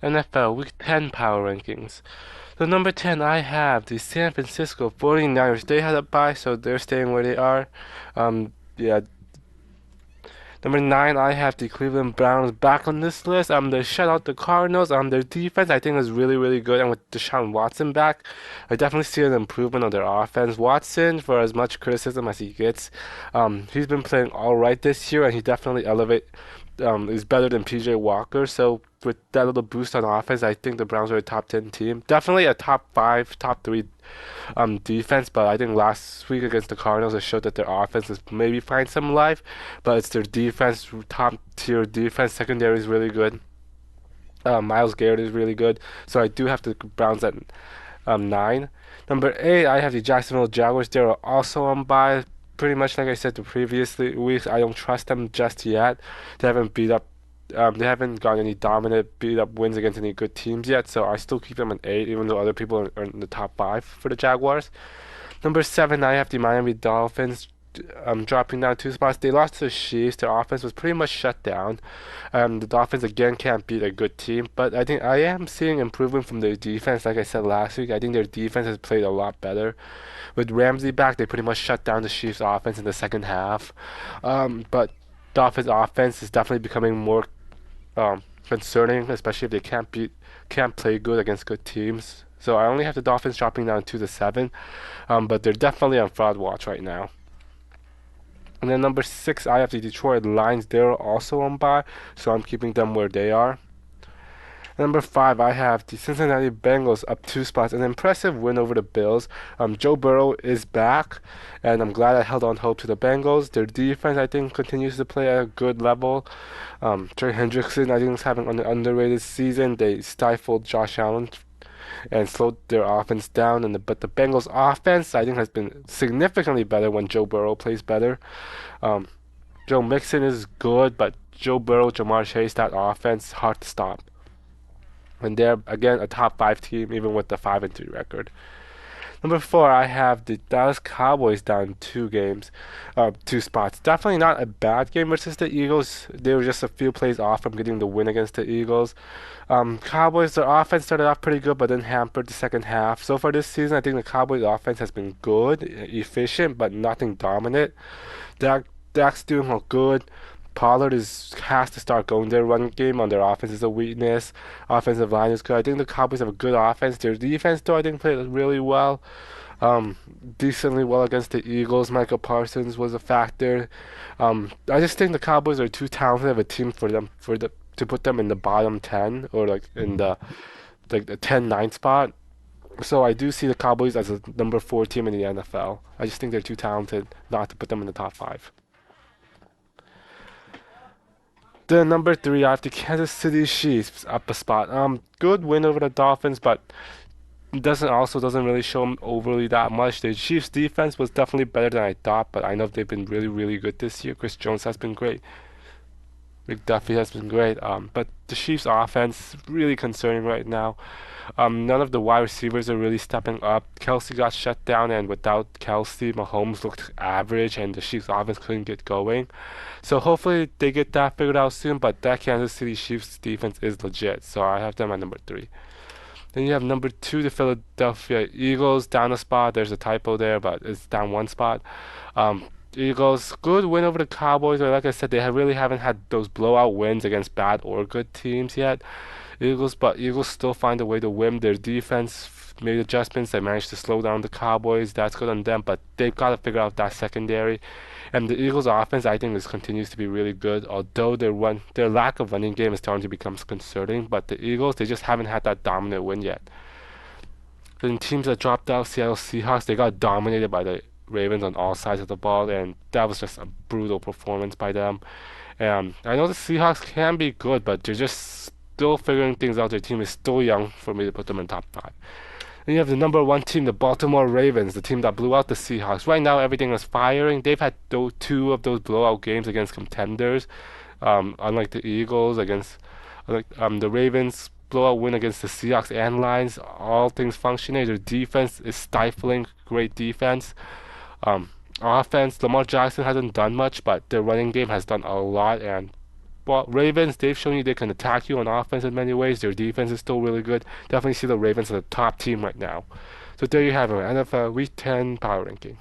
NFL Week 10 Power Rankings. So number 10, I have the San Francisco 49ers. They had a bye, so they're staying where they are. Yeah. Number 9, I have the Cleveland Browns back on this list. They shut out the Cardinals. Their defense I think is really, really good, and with Deshaun Watson back, I definitely see an improvement on their offense. Watson, for as much criticism as he gets, he's been playing all right this year, and he definitely is better than PJ Walker. So with that little boost on offense, I think the Browns are a top 10 team. Definitely a top 5, top 3 defense, but I think last week against the Cardinals it showed that their offense is maybe find some life, but it's their defense, top tier defense. Secondary is really good. Myles Garrett is really good, so I do have the Browns at 9. Number 8, I have the Jacksonville Jaguars. They're also on bye. Pretty much like I said the previous weeks, I don't trust them just yet. They haven't beat up. They haven't got any dominant beat up wins against any good teams yet, so I still keep them at 8, even though other people are in the top 5 for the Jaguars. Number 7, I have the Miami Dolphins. Dropping down 2 spots. They lost to the Chiefs. Their offense was pretty much shut down. The Dolphins again can't beat a good team, but I think I am seeing improvement from their defense. Like I said last week, I think their defense has played a lot better. With Ramsey back, they pretty much shut down the Chiefs' offense in the second half. But Dolphins' offense is definitely becoming more concerning, especially if they can't play good against good teams. So I only have the Dolphins dropping down 2 to 7, but they're definitely on fraud watch right now. And then number 6, I have the Detroit Lions. They're also on bye, so I'm keeping them where they are. Number 5, I have the Cincinnati Bengals up 2 spots. An impressive win over the Bills. Joe Burrow is back, and I'm glad I held on hope to the Bengals. Their defense, I think, continues to play at a good level. Trey Hendrickson, I think, is having an underrated season. They stifled Josh Allen and slowed their offense down. But the Bengals' offense, I think, has been significantly better when Joe Burrow plays better. Um, Joe Mixon is good, but Joe Burrow, Jamar Chase, that offense hard to stop. And they're again a top 5 team, even with the 5-3 record. Number 4, I have the Dallas Cowboys down 2 spots. Definitely not a bad game versus the Eagles. They were just a few plays off from getting the win against the Eagles. Cowboys, their offense started off pretty good, but then hampered the second half. So far this season, I think the Cowboys' offense has been good, efficient, but nothing dominant. Dak, Dak's doing good. Pollard has to start going. Their run game on their offense is a weakness. Offensive line is good. I think the Cowboys have a good offense. Their defense, though, I think played really well. Um, Decently well against the Eagles. Michael Parsons was a factor. I just think the Cowboys are too talented of a team to put them in the bottom 10 or like in the 10-9 spot. So I do see the Cowboys as a number 4 team in the NFL. I just think they're too talented not to put them in the top 5. The number 3, I have the Kansas City Chiefs up a spot. Good win over the Dolphins, but doesn't really show them overly that much. The Chiefs defense was definitely better than I thought, but I know they've been really, really good this year. Chris Jones has been great. McDuffie has been great. But the Chiefs offense is really concerning right now. None of the wide receivers are really stepping up. Kelsey got shut down, and without Kelsey, Mahomes looked average, and the Chiefs offense couldn't get going. So hopefully they get that figured out soon. But that Kansas City Chiefs defense is legit, so I have them at number 3. Then you have number 2, the Philadelphia Eagles, down a spot. There's a typo there, but it's down 1 spot. Um, Eagles, good win over the Cowboys. But like I said, really haven't had those blowout wins against bad or good teams yet. Eagles still find a way to win. Their defense made adjustments. They managed to slow down the Cowboys. That's good on them, but they've got to figure out that secondary. And the Eagles' offense, I think, continues to be really good. Although their lack of running game is starting to become concerning. But the Eagles, they just haven't had that dominant win yet. Then teams that dropped out, Seattle Seahawks, they got dominated by the Ravens on all sides of the ball, and that was just a brutal performance by them. And I know the Seahawks can be good, but they're just still figuring things out. Their team is still young for me to put them in top 5. Then you have the number 1 team, the Baltimore Ravens, the team that blew out the Seahawks. Right now, everything is firing. They've had 2 of those blowout games against contenders, unlike the Eagles the Ravens. Blowout win against the Seahawks and Lions. All things functioning. Their defense is stifling. Great defense. Um, Offense, Lamar Jackson hasn't done much, but their running game has done a lot, and Ravens, they've shown you they can attack you on offense in many ways. Their defense is still really good. Definitely see the Ravens as a top team right now. So there you have it, NFL Week 10 power ranking.